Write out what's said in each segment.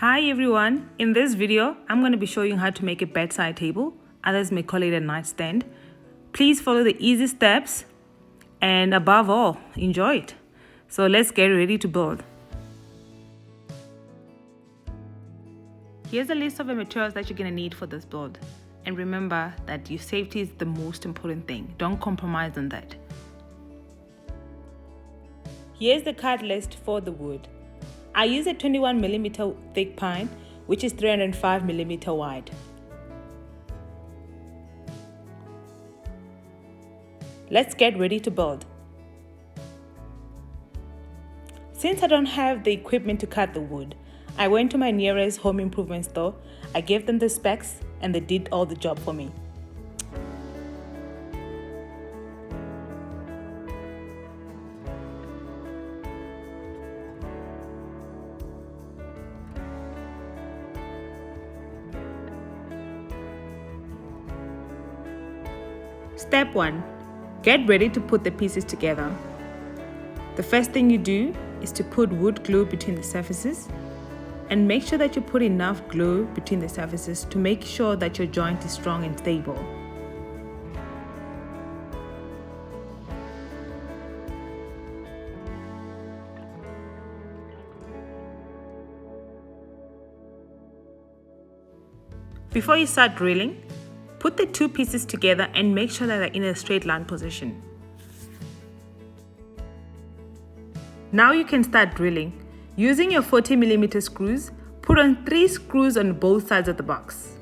Hi everyone, in this video I'm going to be showing you how to make a bedside table. Others may call it a nightstand. Please follow the easy steps and above all, enjoy it. So let's get ready to build. Here's a list of the materials that you're going to need for this build. And remember that your safety is the most important thing. Don't compromise on that. Here's the cut list for the wood. I use a 21mm thick pine, which is 305mm wide. Let's get ready to build. Since I don't have the equipment to cut the wood, I went to my nearest home improvement store, I gave them the specs, and they did all the job for me. Step 1. Get ready to put the pieces together. The first thing you do is to put wood glue between the surfaces, and make sure that you put enough glue between the surfaces to make sure that your joint is strong and stable. Before you start drilling, put the two pieces together and make sure that they're in a straight line position. Now you can start drilling. Using your 40mm screws, put on 3 screws on both sides of the box.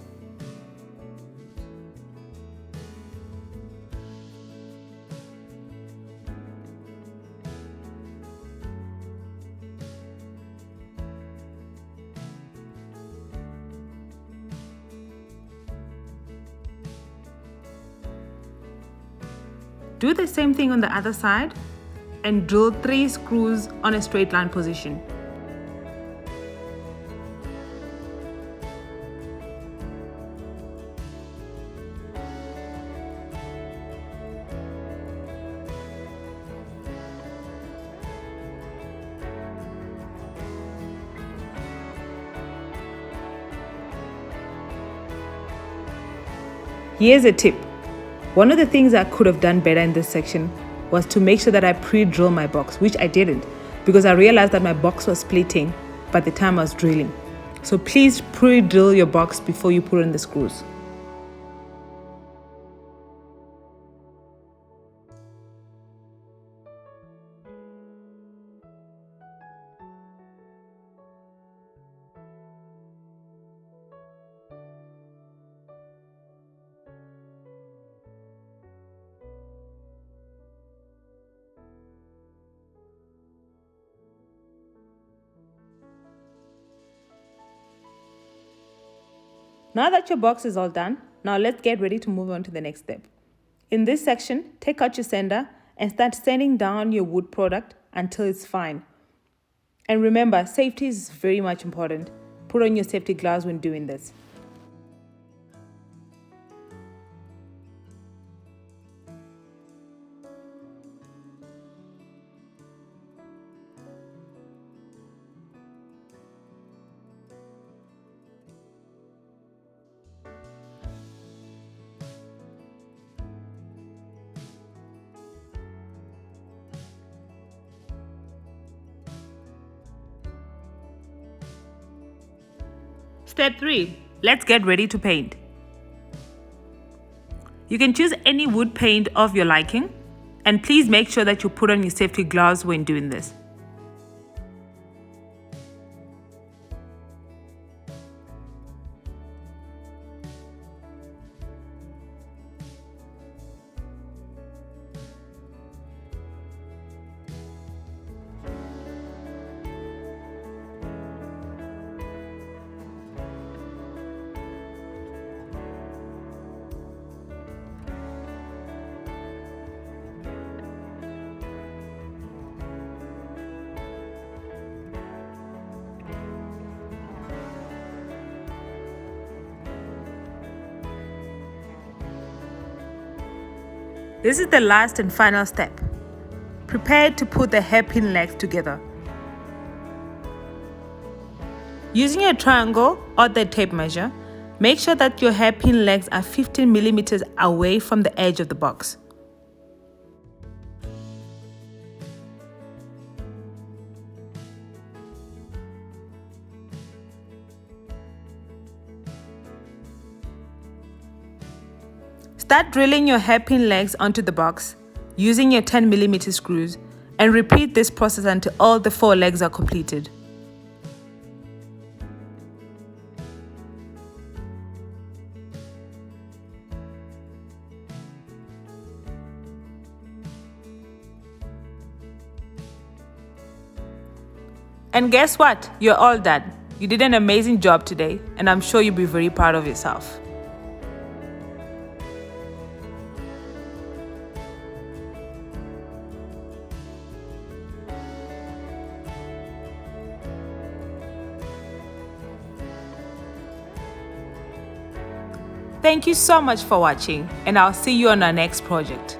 Do the same thing on the other side and drill 3 screws on a straight line position. Here's a tip. One of the things I could have done better in this section was to make sure that I pre-drill my box, which I didn't, because I realized that my box was splitting by the time I was drilling. So please pre-drill your box before you put in the screws. Now that your box is all done, now let's get ready to move on to the next step. In this section, take out your sander and start sanding down your wood product until it's fine. And remember, safety is very much important. Put on your safety gloves when doing this. Step 3. Let's get ready to paint. You can choose any wood paint of your liking, and please make sure that you put on your safety gloves when doing this. This is the last and final step. Prepare to put the hairpin legs together. Using a triangle or the tape measure, make sure that your hairpin legs are 15 millimeters away from the edge of the box. Start drilling your hairpin legs onto the box using your 10 millimeter screws and repeat this process until all the 4 legs are completed. And guess what? You're all done. You did an amazing job today, and I'm sure you'll be very proud of yourself. Thank you so much for watching, and I'll see you on our next project.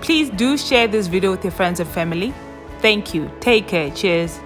Please do share this video with your friends and family. Thank you. Take care. Cheers.